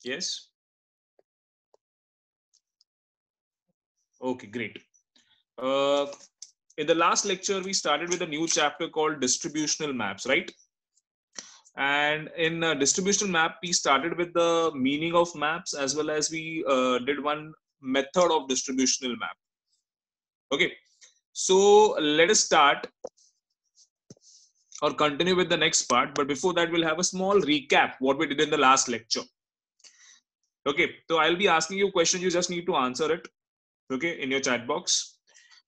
Yes. Okay, great. Uh, in the last lecture, we started with a new chapter called distributional maps, right? And in distributional map, we started with the meaning of maps as well as we did one method of distributional map. Okay, so let us start or continue with the next part. But before that, we'll have a small recap what we did in the last lecture. Okay, so I'll be asking you a question. You just need to answer it. Okay, in your chat box.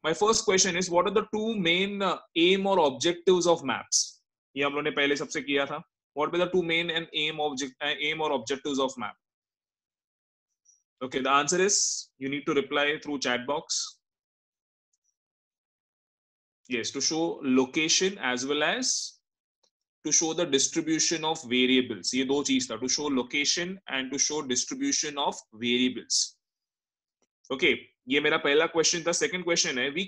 My first question is, what are the two main aim or objectives of maps? ये हम लोगों ने पहले सबसे किया था. What were the two main and aim or objectives of map? Okay, the answer is you need to reply through chat box. Yes, to show location as well as to show the distribution of variables. ये दो चीज था, to show location and to show distribution of variables. Okay, ये मेरा पहला question था. Second question है, we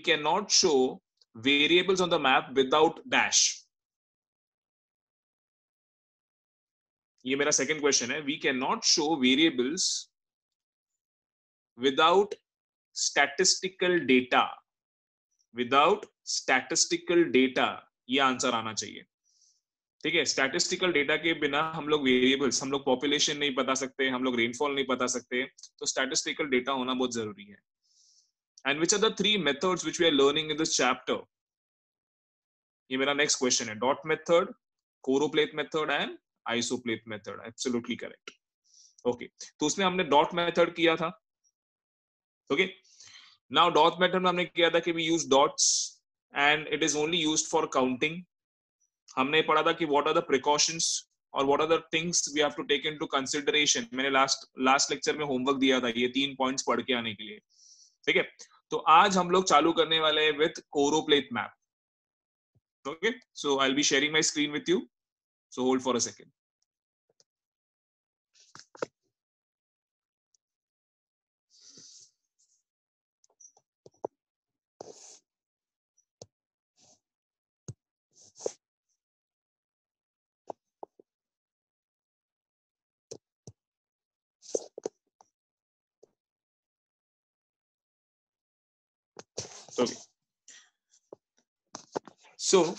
cannot show variables on the map without dash. ये मेरा सेकंड क्वेश्चन है, we cannot show variables without statistical data. Without statistical data, ये answer आना चाहिए. ठीक है, स्टैटिस्टिकल डेटा के बिना हम लोग वेरिएबल्स, हम लोग पॉपुलेशन नहीं बता सकते, हम लोग रेनफॉल नहीं बता सकते, तो स्टैटिस्टिकल डेटा होना बहुत जरूरी है. And which are the three methods which we are learning in this chapter? ये मेरा नेक्स्ट क्वेश्चन है. Dot method, choropleth method and isopleth method. Absolutely correct. Okay, तो उसमें हमने डॉट मेथड किया था. ओके, नाउ डॉट मेथड में हमने किया था कि we use dots and it is only used for counting. हमने पढ़ा था कि व्हाट आर द प्रिकॉशंस और what are the things we have to take into consideration. मैंने लास्ट लेक्चर में होमवर्क दिया था ये 3 पॉइंट्स पढ़ के आने के लिए. ठीक है, तो आज हम लोग चालू करने वाले हैं with choropleth map. Okay, so I will be sharing my screen with you, so hold for a second. Okay, so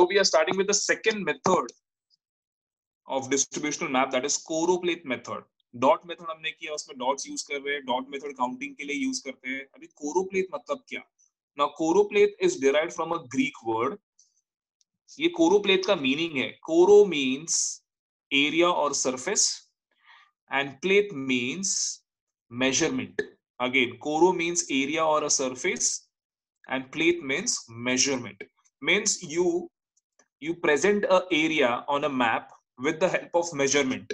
we are starting with the second method of distributional map, that is choropleth method. Dot method हमने किया, उसमें dots use कर रहे हैं, dot method counting के लिए use करते हैं. अभी कोरोप्लेट मतलब क्या? Now choropleth is derived from a Greek word. ये कोरोप्लेट का मीनिंग है, कोरो मींस एरिया और surface and pleth means measurement. Again, koro means area or a surface and plate means measurement. Means you present a area on a map with the help of measurement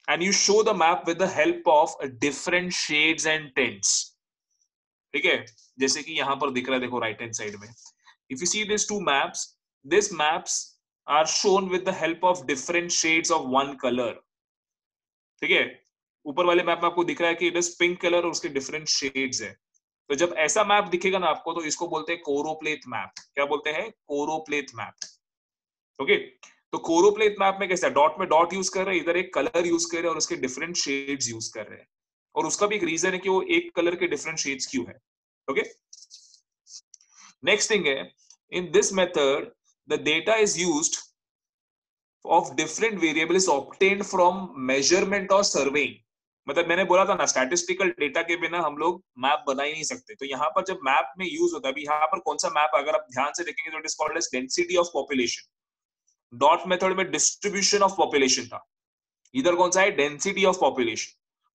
and you show the map with the help of different shades and tints. ठीक है, जैसे कि यहां पर दिख रहा है, देखो राइट हैंड साइड में. If you see these two maps, these maps are shown with the help of different shades of one color. ठीक है, ऊपर वाले मैप में आपको दिख रहा है कि इट इज पिंक कलर और उसके डिफरेंट शेड्स है. तो जब ऐसा मैप दिखेगा ना आपको, तो इसको बोलते हैं कोरोप्लेट मैप. क्या बोलते हैं? कोरोप्लेट मैप. ओके, तो कोरोप्लेट मैप में कैसा, डॉट में डॉट यूज कर रहे हैं, इधर एक कलर यूज कर रहे हैं और उसके डिफरेंट शेड्स यूज कर रहे हैं. और उसका भी एक रीजन है कि वो एक कलर के डिफरेंट शेड्स क्यों है. ओके, नेक्स्ट थिंग है, in this method the data is used of different variable is obtained from measurement or surveying. मतलब मैंने बोला था ना, स्टैटिस्टिकल डेटा के बिना हम लोग मैप बना ही नहीं सकते. तो यहाँ पर जब मैप में यूज होता है, अभी यहाँ पर कौन सा मैप, अगर आप ध्यान से देखेंगे तो it is called as density of population. Dot method में डिस्ट्रीब्यूशन ऑफ पॉपुलेशन था, इधर कौन सा है? Density of population.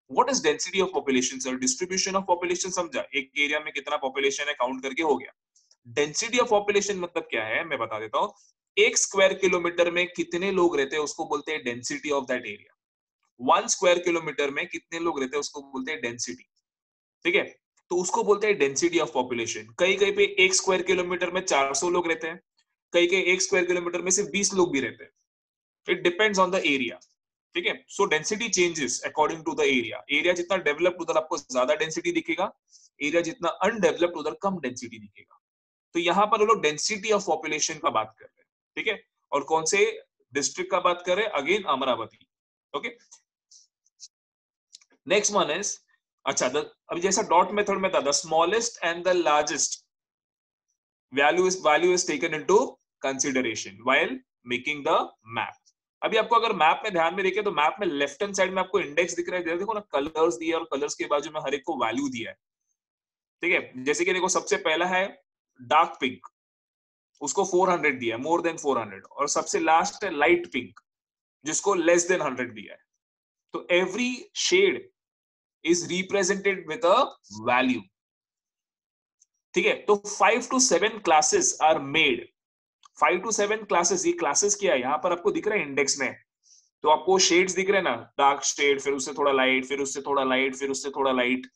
What is density of population sir? Distribution of population समझा, एक एरिया में कितना पॉपुलेशन है काउंट करके हो गया. डेंसिटी ऑफ पॉपुलेशन मतलब क्या है, मैं बता देता हूँ. एक स्क्वायर किलोमीटर में कितने लोग रहते हैं उसको बोलते हैं density of that area. 1 square kilometre में कितने लोग रहते हैं उसको बोलते हैं डेंसिटी. ठीक है, तो उसको बोलते हैं डेंसिटी ऑफ पॉपुलेशन. कहीं कहीं पे 1 स्क्वायर किलोमीटर में 400 लोग रहते हैं, कहीं कहीं 1 स्क्वायर किलोमीटर में सिर्फ 20 लोग भी रहते हैं. It depends on the area. ठीक है। So density changes according to the area, area जितना डेवलप्ड उधर आपको ज्यादा डेंसिटी दिखेगा, एरिया जितना अनडेवलप्ड उधर कम डेंसिटी दिखेगा। तो यहाँ पर लोग डेंसिटी ऑफ पॉपुलेशन का बात कर रहे हैं, ठीक है। और कौन से डिस्ट्रिक्ट का बात कर रहे हैं, again Amravati, okay. Next one is, अच्छा अभी जैसा डॉट मेथड में था, the smallest and the largest value is taken into consideration while making the map। अभी आपको अगर मैप में ध्यान में देखें तो मैप में लेफ्ट हैंड साइड में आपको इंडेक्स दिख रहा है, देखो ना कलर्स दिए और कलर्स के बाजू में हर एक को वैल्यू दिया है, ठीक है। जैसे कि देखो सबसे पहला है डार्क पिंक, उसको 400 दिया है, मोर देन 400, और सबसे लास्ट है लाइट पिंक जिसको लेस देन 100 दिया है। तो every shade is represented with a value, ठीक है। तो 5 to 7 classes are made, 5 to 7 classes, ये क्लासेस क्या है यहाँ पर आपको दिख रहा है इंडेक्स में, तो आपको शेड्स दिख रहे हैं ना, डार्क शेड, फिर उससे थोड़ा लाइट, फिर उससे थोड़ा लाइट, फिर उससे थोड़ा लाइट।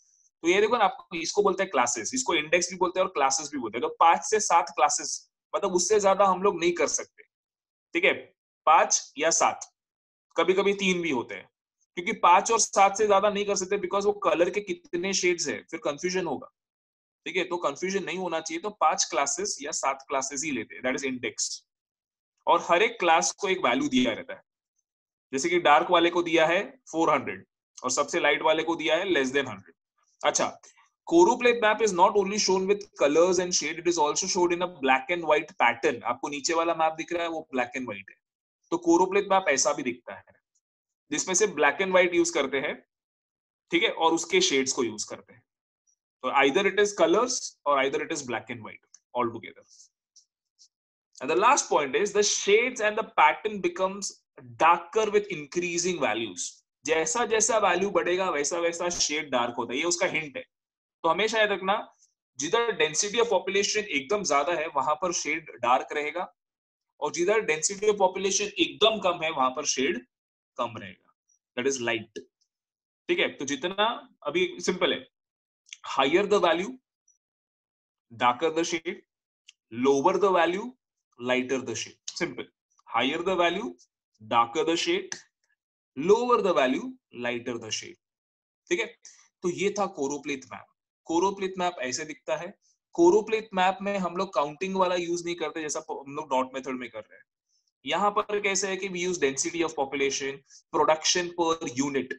तो ये देखो ना, आपको इसको बोलते हैं क्लासेस, इसको इंडेक्स भी बोलते हैं और क्लासेस भी बोलते हैं। तो 5 से 7 क्लासेस, मतलब उससे ज्यादा हम लोग नहीं कर सकते, ठीक है। 5 या 7, कभी कभी 3 भी होते हैं, क्योंकि 5 और 7 से ज्यादा नहीं कर सकते, बिकॉज वो कलर के कितने शेड्स है, फिर कंफ्यूजन होगा, ठीक है। तो कंफ्यूजन नहीं होना चाहिए, तो 5 क्लासेस या 7 क्लासेस ही लेते हैं, दैट इज इंडेक्स। और हर एक क्लास को एक वैल्यू दिया रहता है, जैसे कि डार्क वाले को दिया है 400 और सबसे लाइट वाले को दिया है लेस देन 100। अच्छा, choropleth map is not only shown with colours and shade, it is also showed in a black and white pattern. आपको नीचे वाला मैप दिख रहा है वो ब्लैक एंड व्हाइट है, तो कोरोप्लेट मैप ऐसा भी दिखता है, जिसमें से ब्लैक एंड व्हाइट यूज करते हैं, ठीक है, और उसके शेड्स को यूज करते हैं। तो आइदर इट इज कलर्स और either it is black and white all together. And the last point is the shades and the pattern becomes darker with increasing values। जैसा जैसा वैल्यू बढ़ेगा वैसा वैसा शेड डार्क होता है, ये उसका हिंट है। तो हमेशा याद रखना, जिधर डेंसिटी ऑफ पॉपुलेशन एकदम ज्यादा है वहां पर शेड डार्क रहेगा, और जिधर डेंसिटी ऑफ पॉपुलेशन एकदम कम है वहां पर शेड कम रहेगा, दैट इज लाइट, ठीक है। तो जितना, अभी सिंपल है, higher the value darker the shade, lower the value lighter the shade, simple। higher the value darker the shade, lower the value lighter the shade, ठीक है। तो ये था कोरोप्लेट मैप। कोरोप्लेट मैप ऐसे दिखता है। कोरोप्लेट मैप में हम लोग काउंटिंग वाला यूज नहीं करते जैसा हम लोग डॉट मेथड में कर रहे हैं। यहाँ पर कैसे है कि we use density of population, production per unit,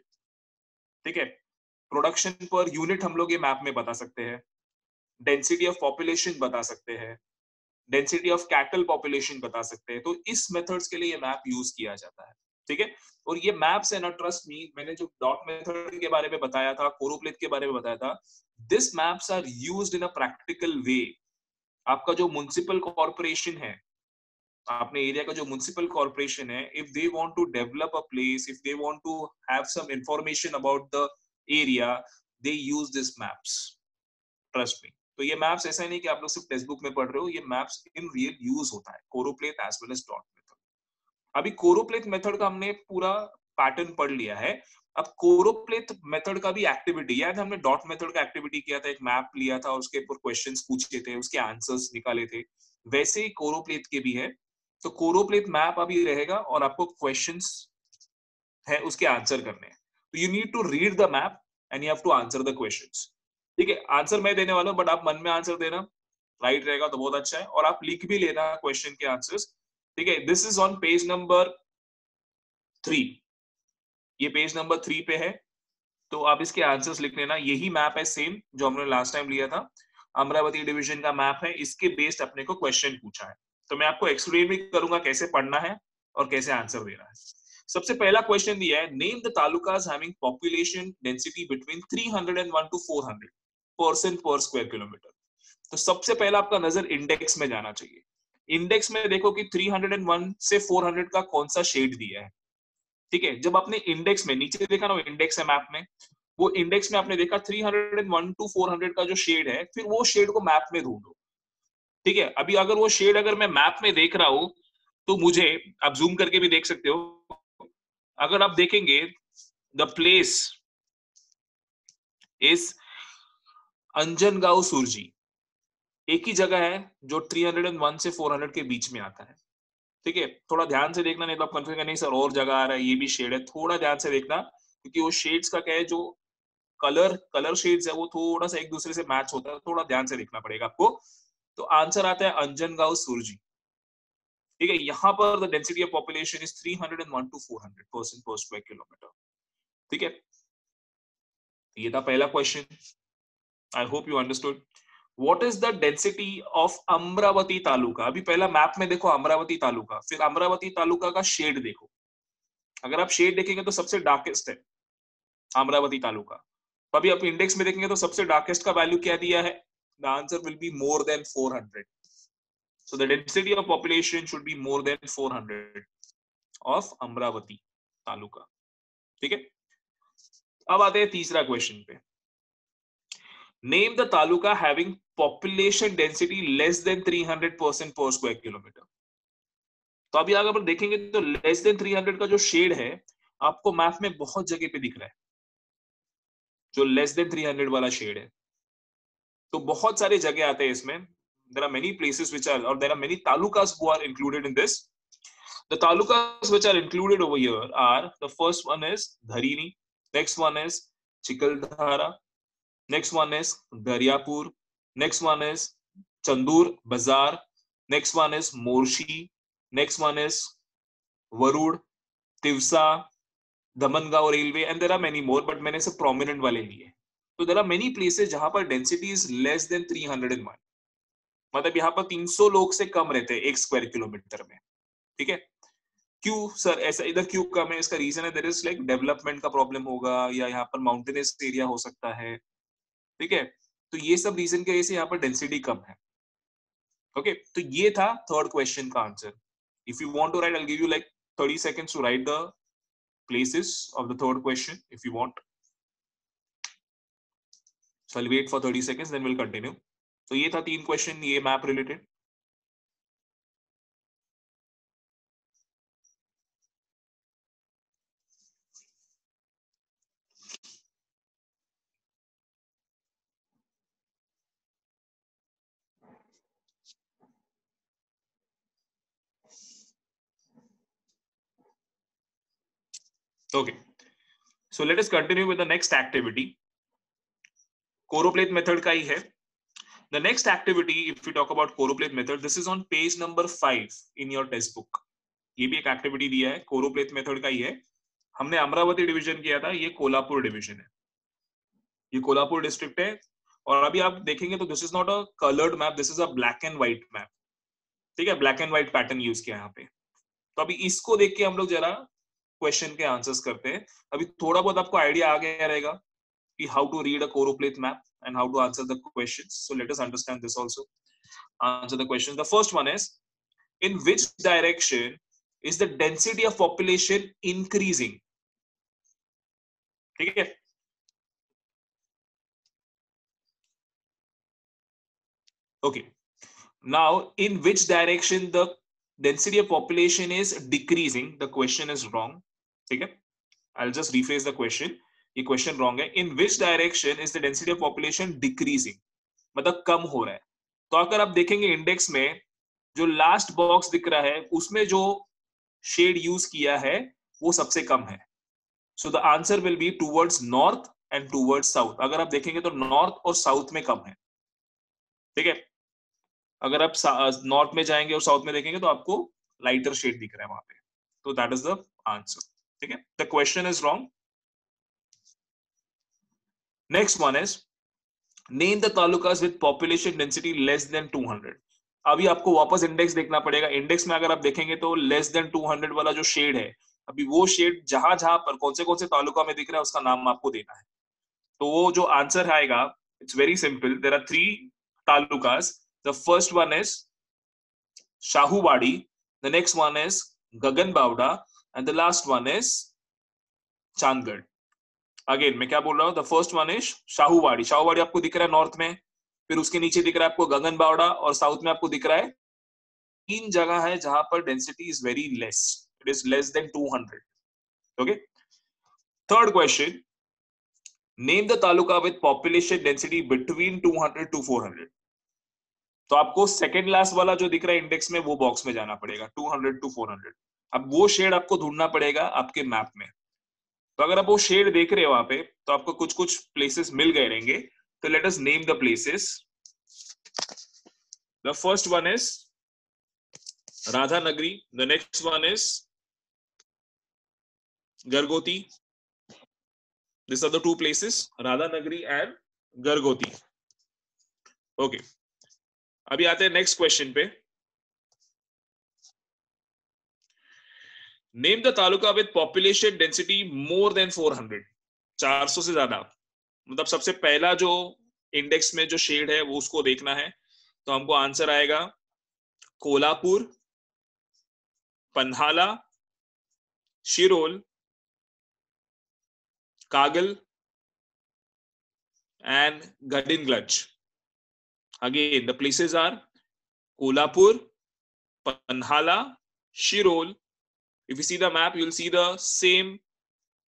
ठीक है। प्रोडक्शन पर यूनिट हम लोग ये मैप में बता सकते हैं, डेंसिटी ऑफ पॉपुलेशन बता सकते हैं, डेंसिटी ऑफ कैटल पॉपुलेशन बता सकते हैं। तो इस मेथड्स के लिए ये मैप यूज किया जाता है, ठीक है। और ये मैप्स है ना, ट्रस्ट मी, मैंने जो डॉट मेथड के बारे में बताया था, कोरोप्लेट के बारे में बताया था, this maps are used in a practical way. आपका जो म्युनिसिपल कॉर्पोरेशन है, अपने एरिया का जो म्युनिसिपल कॉर्पोरेशन है, if they want to develop a place, if they want to have some information about the area, they use this maps, trust me. तो ये maps ऐसा नहीं कि आप लोग सिर्फ टेक्स्ट बुक में पढ़ रहे हो, ये मैप्स इन रियल यूज होता है, choropleth as well as dot method. अभी कोरोप्लेट मेथड का हमने पूरा पैटर्न पढ़ लिया है। अब कोरोप्लेट मेथड का भी एक्टिविटी, याद है हमने डॉट मेथड का एक्टिविटी किया था, एक मैप लिया था और उसके ऊपर क्वेश्चंस पूछे थे, उसके आंसर्स निकाले थे, वैसे ही कोरोप्लेट के भी है। तो कोरोप्लेट मैप अभी रहेगा और आपको क्वेश्चंस है उसके आंसर करने हैं। तो you need to read the map and you have to answer the questions, ठीक है। आंसर मैं देने वाला हूं, बट आप मन में आंसर देना, राइट रहेगा तो बहुत अच्छा है, और आप लिख भी लेना क्वेश्चन के आंसर्स, ठीक है। This is on page number 3, ये पेज नंबर 3 पे है, तो आप इसके आंसर्स लिख लेना। यही मैप है सेम जो हमने लास्ट टाइम लिया था, अमरावती डिवीजन का मैप है, इसके बेस्ड अपने को क्वेश्चन पूछा है। तो मैं आपको एक्सप्लेन भी करूंगा कैसे पढ़ना है और कैसे आंसर देना है। सबसे पहला क्वेश्चन दिया है, name the talukas having population density between 301 to 400 person per square kilometre. तो सबसे पहला आपका नजर इंडेक्स में जाना चाहिए। इंडेक्स में देखो कि 301 से 400 का कौन सा शेड दिया है, ठीक है। जब आपने इंडेक्स में नीचे देखा ना, इंडेक्स है मैप में, वो इंडेक्स में आपने देखा 301 to 400 का जो शेड है, फिर वो शेड को मैप में ढूंढो, ठीक है। अभी अगर वो शेड अगर मैं मैप में देख रहा हूं, तो मुझे, आप जूम करके भी देख सकते हो, अगर आप देखेंगे द प्लेस इज अंजनगांव सुरजी, एक ही जगह है जो 301 से 400 के बीच में आता है, ठीक है, थोड़ा ध्यान से देखना, नहीं तो आप कंफ्यूज नहीं सर और जगह आ रहा है, ये भी शेड है, थोड़ा ध्यान से देखना, क्योंकि वो शेड्स का क्या है, जो कलर शेड्स है वो थोड़ा सा एक दूसरे से मैच होता है, थोड़ा ध्यान से देखना पड़ेगा आपको। तो आंसर आता है अंजनगांव सुरजी। ठीक है, यहाँ पर the density of population is 301 to 400 person per square kilometre. ठीक है, ये था पहला question. I hope you understood. What is the density of Amravati taluka? अभी पहला मैप में देखो अमरावती तालुका, फिर अमरावती तालुका का शेड देखो। अगर आप शेड देखेंगे तो सबसे डार्केस्ट है अमरावती तालुका। तो अभी आप इंडेक्स में देखेंगे तो सबसे डार्केस्ट का वैल्यू क्या दिया है? The answer will be more than 400। So the density of population should be more than 400 of Amravati taluka. ठीक है, अब आते हैं तीसरा क्वेश्चन पे। Name the taluka having population density less then 300% पर स्क्वायर किलोमीटर। तो अभी अगर आप देखेंगे तो लेस देन 300 का जो शेड है आपको मैप में बहुत जगह पे दिख रहा है, जो लेस देन 300 वाला शेड है। तो बहुत सारे जगह आते हैं इसमें। there are many places which are, or there are many talukas who are included in this. The talukas which are included over here are, the first one is Dharini, next one is Chikaldhara, next one is Daryapur, next one is Chandur Bazar, next one is Morshi, next one is Varud, Tivsa, Damangaon Railway, and there are many more, but मैंने सब prominent वाले लिए। तो there are many places जहां पर density is less than 301, मतलब यहाँ पर 300 लोग से कम रहते हैं 1 स्क्वायर किलोमीटर में। ठीक है, क्यों सर ऐसा इधर क्यों कम है? इसका रीजन है देयर इज लाइक डेवलपमेंट का प्रॉब्लम होगा, या यहाँ पर माउंटेनस एरिया हो सकता है। ठीक है, तो ये सब रीजन की वजह से यहाँ पर डेंसिटी कम है। ओके, तो ये था थर्ड क्वेश्चन का answer. If you want to write, I will give you like 30 seconds to write the places of the third question if you want. So I'll wait for 30 seconds, then we'll continue. तो ये था 3 question ये map related. Okay, so let us continue with the next activity. Choropleth method का ही है। The next activity, if we talk about choropleth method, this is on page number 5 in your test book. ये भी एक activity दिया है, कोरोप्लेथ method का ही है। हमने अमरावती डिवीजन किया था, ये कोल्हापुर डिवीजन है, ये कोल्हापुर डिस्ट्रिक्ट है। और अभी आप देखेंगे तो this is not a coloured map, this is a black and white map. ठीक है, black and white pattern use किया यहाँ पे। तो अभी इसको देख के हम लोग जरा क्वेश्चन के आंसर्स करते हैं। अभी थोड़ा बहुत आपको आइडिया आ गया रहेगा कि how to read a choropleth map and how to answer the questions. So let us understand this also. Answer the question. The first one is, in which direction is the density of population increasing? ठीक है, okay. Now, in which direction the density of population is decreasing? The question is wrong. ठीक है, I'll just rephrase the question. ये question wrong है। In which direction is the density of population decreasing, मतलब कम हो रहा है। तो अगर आप देखेंगे इंडेक्स में जो लास्ट बॉक्स दिख रहा है उसमें जो शेड यूज किया है वो सबसे कम है। So the answer will be towards north and towards south. अगर आप देखेंगे तो नॉर्थ और साउथ में कम है। ठीक है, अगर आप नॉर्थ में जाएंगे और साउथ में देखेंगे तो आपको लाइटर शेड दिख रहा है वहां पे। तो दैट इज द आंसर। ठीक है, the question is wrong. Next one is, name the talukas with population density less than 200। अभी आपको वापस इंडेक्स देखना पड़ेगा। इंडेक्स में अगर आप देखेंगे तो लेस देन 200 वाला जो शेड है, अभी वो शेड जहां जहां पर कौन से तालुका में दिख रहा है उसका नाम आपको देना है। तो वो जो आंसर आएगा, it's very simple. There are 3 talukas. The first one is Shahuwadi, the next one is Gaganbawada, and the last one is Chandgad. Again मैं क्या बोल रहा हूँ, the first one is Shahuwadi. Shahuwadi आपको दिख रहा है नॉर्थ में, फिर उसके नीचे दिख रहा है आपको गगनबावड़ा, और साउथ में आपको दिख रहा है 3 जगह है जहां पर density is very less, it is less than 200। Okay, third question, name the taluka with population density between 200 to 400। तो आपको सेकेंड लास्ट वाला जो दिख रहा है इंडेक्स में वो बॉक्स में जाना पड़ेगा 200 to 400। अब वो शेड आपको ढूंढना पड़ेगा आपके मैप में। तो अगर आप वो शेड देख रहे हो वहां पे तो आपको कुछ कुछ प्लेसेस मिल गए रहेंगे। तो let us name the places. The first one is Radhanagari, the next one is Gargoti. These are the two places, Radhanagari and Gargoti. Okay. अभी आते हैं नेक्स्ट क्वेश्चन पे। Name the taluka with population density more than 400। 400 से ज्यादा, मतलब सबसे पहला जो इंडेक्स में जो शेड है वो उसको देखना है। तो हमको आंसर आएगा Kolhapur, Panhala, Shirol, Kagal and Gadinglaj. Again, the places are Kolhapur, Panhala, Shirol. If you see the map, you will see the same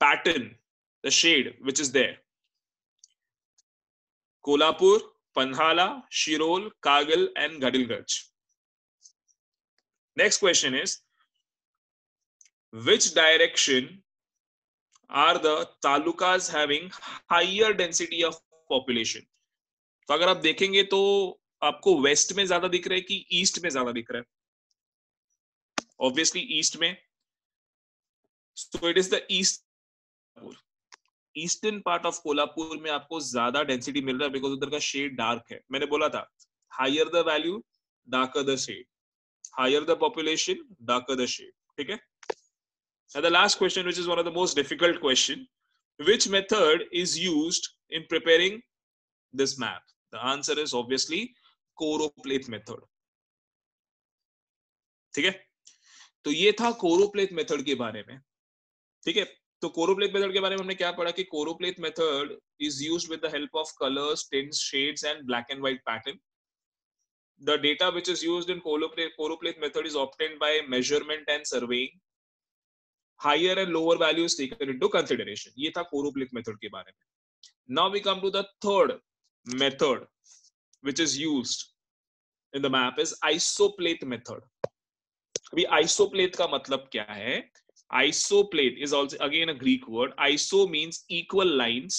pattern, the shade which is there. Kolhapur, Panhala, Shirol, Kagal, and Gadinglaj. Next question is, which direction are the talukas having higher density of population? तो अगर आप देखेंगे तो आपको waste में ज्यादा दिख रहा है कि ईस्ट में ज्यादा दिख रहा है? ऑब्वियसली ईस्ट में। So it is the east, eastern part of Kolhapur में आपको ज्यादा डेंसिटी मिल रहा है बिकॉज उधर का शेड डार्क है। मैंने बोला था higher the value darker the shade, higher the population darker the shade. ठीक है। And the last question, which is one of the most difficult question, which method is used in preparing this map? The answer is obviously choropleth method. ठीक है। तो ये था choropleth method के बारे में। ठीक है। तो choropleth method के बारे में हमने क्या पढ़ा कि choropleth method is used with the help of colors, tints, shades and black and white pattern. The data which is used in choropleth method is obtained by measurement and surveying. Higher and lower values taken into consideration. ये था choropleth method के बारे में। Now we come to the third method which is used in the map is isopleth method. अभी isopleth का मतलब क्या है? Isopleth is also again a Greek word. Iso means equal lines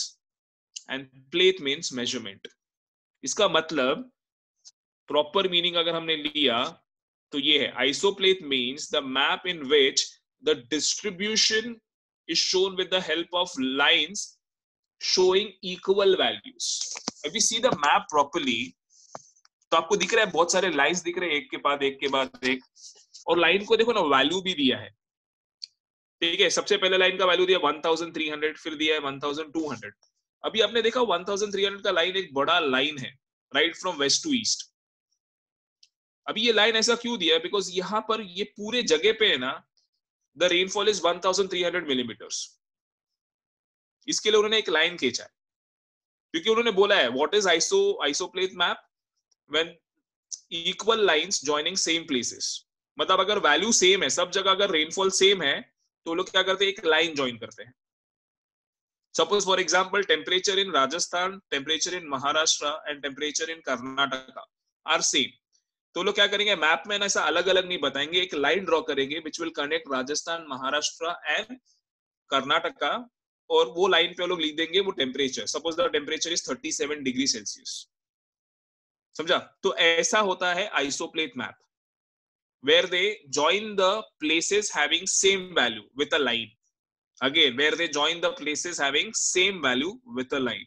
and pleth means measurement. इसका मतलब proper meaning अगर हमने लिया तो ये है isopleth means the map in which the distribution is shown with the help of lines showing equal values. If you see the map properly, तो आपको दिख रहा है बहुत सारे लाइंस दिख रहे हैं एक के बाद एक के बाद एक, और लाइन को देखो ना वैल्यू भी दिया है। ठीक है। सबसे पहले लाइन का वैल्यू दिया 1300, फिर दिया है 1200। अभी आपने देखा 1300 का लाइन एक बड़ा लाइन है, right from west to east. अभी ये लाइन ऐसा क्यों दिया है? बिकॉज यहाँ पर ये पूरे जगह पे है ना the rainfall is 1300 millimeters. इसके लिए उन्होंने एक लाइन खींचा है क्योंकि उन्होंने बोला है what is isopleth map when equal lines joining same places. मतलब अगर वैल्यू सेम है सब जगह, अगर रेनफॉल सेम है तो लोग क्या करते हैं? एक लाइन ज्वाइन करते हैं। Suppose for example temperature in Rajasthan, temperature in Maharashtra and temperature in Karnataka are same. तो लोग क्या करेंगे? मैप में ना ऐसा अलग अलग नहीं बताएंगे, एक लाइन ड्रॉ करेंगे which will connect Rajasthan, Maharashtra and Karnataka, और वो लाइन पे लोग लिख देंगे वो temperature. Suppose the temperature is 37 degree Celsius. समझा? तो ऐसा होता है isopleth map, where they join the places having same value with a line. Again where they join the places having same value with a line,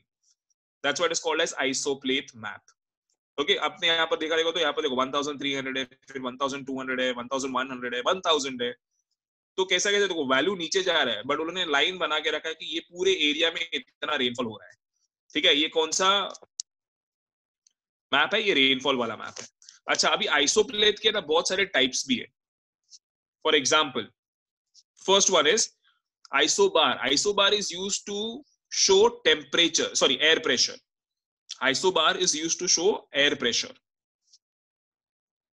that's what is called as isopleth map. Okay. आपने यहाँ पर देखा देखो तो यहाँ पर देखो 1300 है, फिर 1200 है, 1100 है, 1000 है। तो कैसा कैसे देखो वैल्यू नीचे जा रहा है, बट उन्होंने लाइन बना के रखा है कि ये पूरे एरिया में इतना रेनफॉल हो रहा है। ठीक है। ये कौन सा मैप है? ये रेनफॉल वाला मैप है। अच्छा, अभी आइसोप्लेथ के ना बहुत सारे टाइप्स भी है। For example first one is isobar. Isobar is used to show temperature, sorry air pressure. Isobar is used to show air pressure.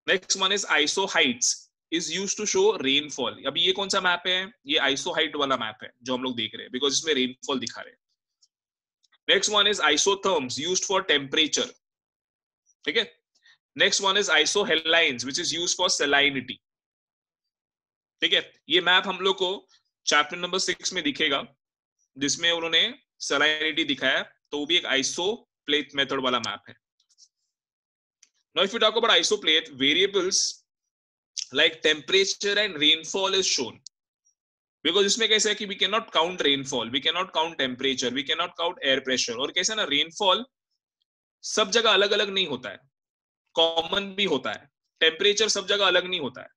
Next one is isoheights, is used to show rainfall. अभी ये कौन सा map है? ये isoheight वाला map है जो हम लोग देख रहे हैं, बिकॉज इसमें रेनफॉल दिखा रहे हैं। Next one is isotherms, used for temperature. ठीक है। Next one is isohalines which is used for salinity. ठीक है, ये मैप हम लोग को चैप्टर नंबर 6 में दिखेगा, जिसमें उन्होंने सैलिनिटी दिखाया, तो वो भी एक आइसोप्लेट मेथड वाला मैप है। Now if you talk about isoplate, variables like temperature and rainfall is shown, because इसमें कैसा है कि we cannot count rainfall, we cannot count temperature, we cannot count air pressure, और कैसा ना rainfall सब जगह अलग अलग नहीं होता है, कॉमन भी होता है। टेम्परेचर सब जगह अलग नहीं होता है।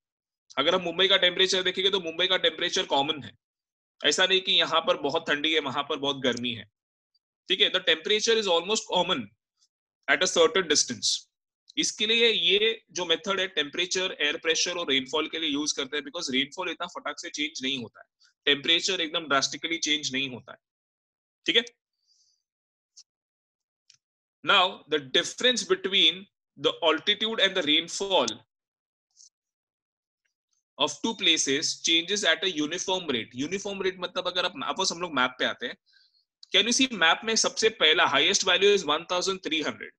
अगर हम मुंबई का टेम्परेचर देखेंगे तो मुंबई का टेम्परेचर कॉमन है, ऐसा नहीं कि यहाँ पर बहुत ठंडी है वहां पर बहुत गर्मी है। ठीक है, the temperature is almost common at a certain distance. इसके लिए ये जो मेथड है टेम्परेचर, एयर प्रेशर और रेनफॉल के लिए यूज करते हैं, बिकॉज रेनफॉल इतना फटाक से चेंज नहीं होता है, टेम्परेचर एकदम ड्रास्टिकली चेंज नहीं होता है। ठीक है, now the difference between the altitude and the rainfall of two places changes at a uniform rate. Uniform rate मतलब अगर आप वापस हम लोग मैप पे आते हैं, कैन यू सी मैप में सबसे पहला हाईएस्ट वैल्यू इज 1300,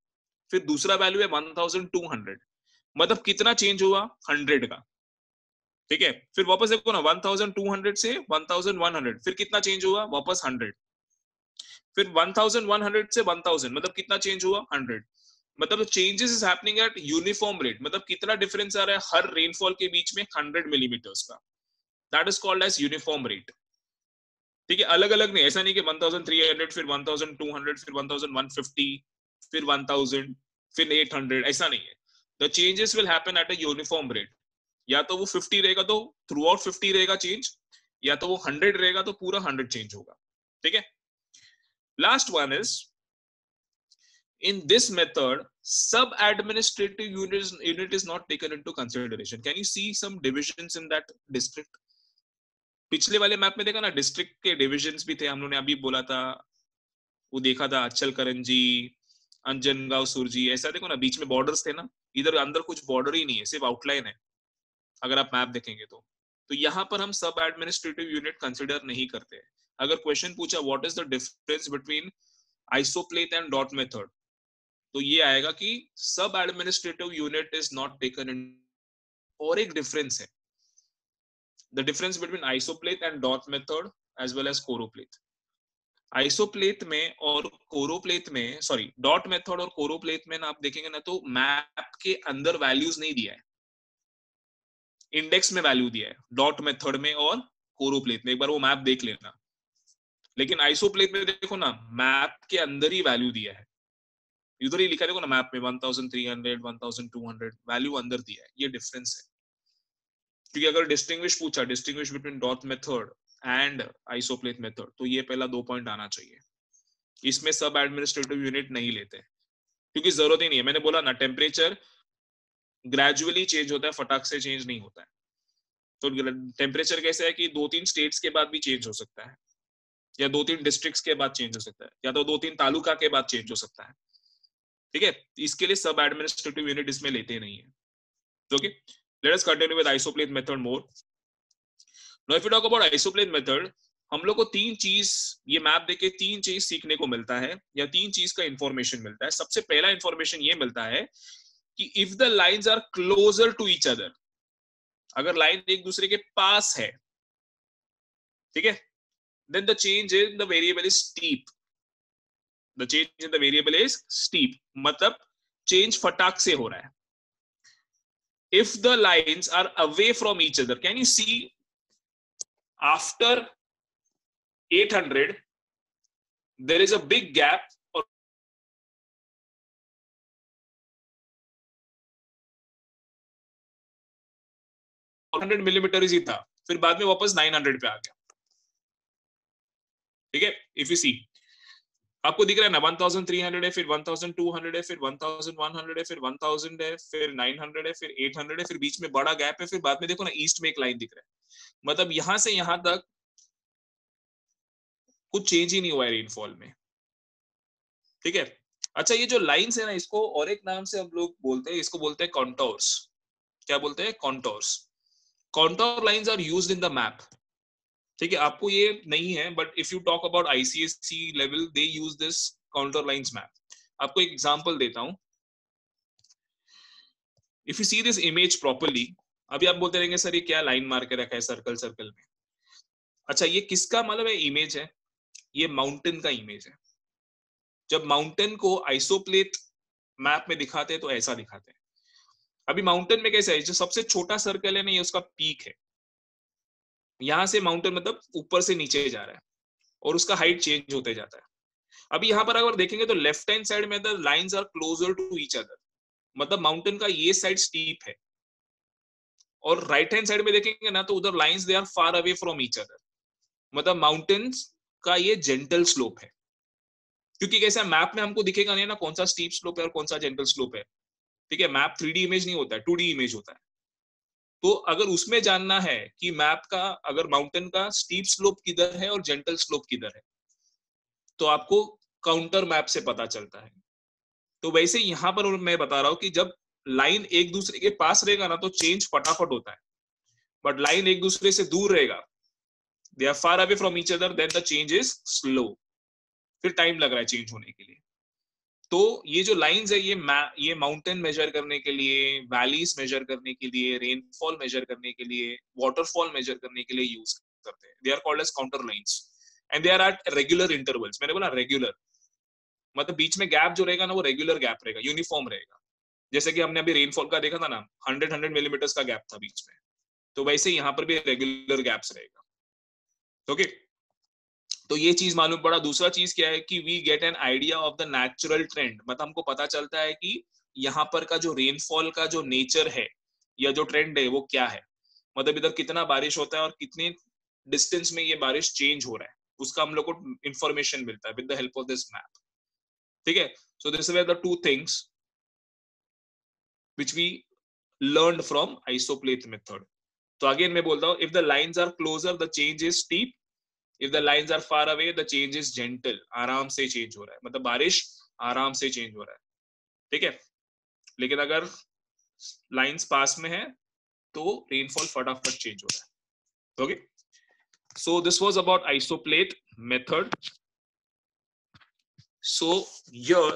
फिर दूसरा वैल्यू है 1200, मतलब कितना चेंज हुआ 100 का। ठीक है, फिर वापस देखो ना 1200 से 1100, फिर कितना चेंज हुआ वापस 100, फिर 1100 से 1000, मतलब कितना चेंज हुआ 100। मतलब changes is happening at uniform rate, मतलब कितना डिफरेंस आ रहा है हर रेनफॉल के बीच में 100 मिलीमीटर्स का, that is called as uniform rate. ठीक है, अलग अलग नहीं, ऐसा नहीं कि 1300 फिर 1200 फिर 1150 फिर 1000 फिर 800, ऐसा नहीं है। The changes will happen at a uniform rate. या तो वो 50 रहेगा तो थ्रू आउट 50 रहेगा चेंज, या तो वो 100 रहेगा तो पूरा 100 चेंज होगा। ठीक है, last one is in this method sub administrative unit is not taken into consideration. Can you see some divisions in that district? पिछले वाले मैप में देखा ना डिस्ट्रिक्ट के डिविजन्स भी थे, हम लोगों ने अभी बोला था, वो देखा था अच्छल करंजी, अंजनगांव, सुरजी, ऐसा देखो ना बीच में बॉर्डर्स थे ना, इधर अंदर कुछ बॉर्डर ही नहीं है, सिर्फ आउटलाइन है अगर आप मैप देखेंगे तो यहाँ पर हम सब एडमिनिस्ट्रेटिव यूनिट कंसिडर नहीं करते हैं। अगर क्वेश्चन पूछा what is the difference between isopleth and dot method, तो ये आएगा कि सब administrative unit is not taken in. और एक डिफरेंस है, the difference between isopleth and dot method as well as choropleth. Isopleth में और कोरोप्लेट में, सॉरी डॉट मेथड और कोरोप्लेट में ना आप देखेंगे ना तो मैप के अंदर वैल्यूज नहीं दिया है, इंडेक्स में वैल्यू दिया है डॉट मेथड में और कोरोप्लेट में, एक बार वो मैप देख लेना। लेकिन आइसोप्लेट में देखो ना मैप के अंदर ही वैल्यू दिया है, इधर ही लिखा देखो ना मैप में 1300 1200 वैल्यू अंदर दिया है, ये डिफरेंस है। क्योंकि अगर डिस्टिंग्विश पूछा, distinguish between dot method and isopleth method, तो ये पहला 2 पॉइंट आना चाहिए। इसमें सब एडमिनिस्ट्रेटिव यूनिट नहीं लेते क्योंकि जरूरत ही नहीं है। मैंने बोला ना टेम्परेचर ग्रेजुअली चेंज होता है, फटाक से चेंज नहीं होता है। तो टेम्परेचर कैसे है कि 2-3 स्टेट्स के बाद भी चेंज हो सकता है, या 2-3 डिस्ट्रिक्ट्स के बाद चेंज हो सकता है, या तो 2-3 तालुका के बाद चेंज हो सकता है। ठीक है, इसके लिए सब एडमिनिस्ट्रेटिव यूनिट इसमें लेते नहीं है। Okay, let us continue with isopleth method more. Now if you talk about isopleth method, हम लोग को 3 चीज, ये मैप देख के 3 चीज सीखने को मिलता है, या 3 चीज का इंफॉर्मेशन मिलता है। सबसे पहला इंफॉर्मेशन ये मिलता है कि if the lines are closer to each other, अगर लाइन एक दूसरे के पास है, ठीक है, then the change in the variable is steep. The change in the variable is steep, मतलब change फटाक से हो रहा है। If the lines are away from each other, can you see after 800 there is a big gap, or 100 millimetre ही था, फिर बाद में वापस 900 पे आ गया। ठीक है, इफ यू सी आपको दिख रहा है ना 1300 है, फिर 1200 है, फिर 1100 है, फिर 1000 है, फिर 900 है, फिर 800 है, फिर बीच में बड़ा गैप है, फिर बाद में देखो ना ईस्ट में एक लाइन दिख रहा है, मतलब यहां से यहां तक कुछ चेंज ही नहीं हुआ है रेनफॉल में। ठीक है, अच्छा ये जो लाइंस है ना, इसको और एक नाम से हम लोग बोलते हैं, इसको बोलते हैं कॉन्टोर्स। क्या बोलते हैं? Contours. Contour lines are used in the map. ठीक है, आपको ये नहीं है, but if you talk about ICSC level they use this counter lines map. आपको एक एग्जांपल देता हूं। If you see this image properly, अभी आप बोलते रहेंगे सर ये क्या लाइन मार के रखा है सर्कल सर्कल में। अच्छा, ये किसका मतलब है इमेज है? ये माउंटेन का इमेज है। जब माउंटेन को आइसोप्लेट मैप में दिखाते हैं तो ऐसा दिखाते हैं। अभी माउंटेन में कैसा है, जो सबसे छोटा सर्कल है ना, ये उसका पीक है। यहां से माउंटेन मतलब ऊपर से नीचे जा रहा है और उसका हाइट चेंज होते जाता है। अभी यहां पर अगर देखेंगे तो लेफ्ट हैंड साइड में the lines are closer to each other, मतलब माउंटेन का ये साइड स्टीप है, और राइट हैंड साइड में देखेंगे ना तो उधर lines they are far away from each other, मतलब माउंटेन्स का ये जेंटल स्लोप है। क्योंकि कैसा मैप में हमको दिखेगा नहीं ना कौन सा स्टीप स्लोप है और कौन सा जेंटल स्लोप है। ठीक है, मैप 3D इमेज नहीं होता है, 2D इमेज होता है। तो अगर उसमें जानना है कि मैप का अगर माउंटेन का स्टीप स्लोप किधर है और जेंटल स्लोप किधर है, तो आपको काउंटर मैप से पता चलता है। तो वैसे यहां पर मैं बता रहा हूं कि जब लाइन एक दूसरे के पास रहेगा ना तो चेंज फटाफट होता है, बट लाइन एक दूसरे से दूर रहेगा, they are far away from each other, then the change is slow, फिर टाइम लग रहा है चेंज होने के लिए। तो ये जो लाइंस है ये माउंटेन मेजर करने के लिए, वैलीज मेजर करने के लिए, रेनफॉल मेजर करने के लिए, वाटरफॉल मेजर करने के लिए यूज करते हैं। They are called as counter lines and they are at regular intervals. मैंने बोला रेगुलर, मतलब बीच में गैप जो रहेगा ना वो रेगुलर गैप रहेगा, यूनिफॉर्म रहेगा। जैसे कि हमने अभी रेनफॉल का देखा था ना, 100 मिलीमीटर्स का गैप था बीच में, तो वैसे यहाँ पर भी रेगुलर गैप्स रहेगा। ओके, तो ये चीज मालूम पड़ा। दूसरा चीज क्या है कि we get an idea of the natural trend, मतलब हमको पता चलता है कि यहाँ पर का जो रेनफॉल का जो नेचर है या जो ट्रेंड है वो क्या है, मतलब इधर कितना बारिश होता है और कितने डिस्टेंस में ये बारिश चेंज हो रहा है, उसका हम लोग को इंफॉर्मेशन मिलता है with the help of this map. ठीक है, so this were the two things which we learned from isoplate method. तो अगेन मैं बोलता हूँ, if the lines are closer the change is steep, if the lines are far away the change is gentle, आराम से change हो रहा है, मतलब बारिश आराम से चेंज हो रहा है। ठीक है, लेकिन अगर लाइंस पास में है तो रेनफॉल फटाफट चेंज हो रहा है। Okay, so this was about isoplate method. So here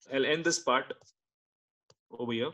I'll end this part over here.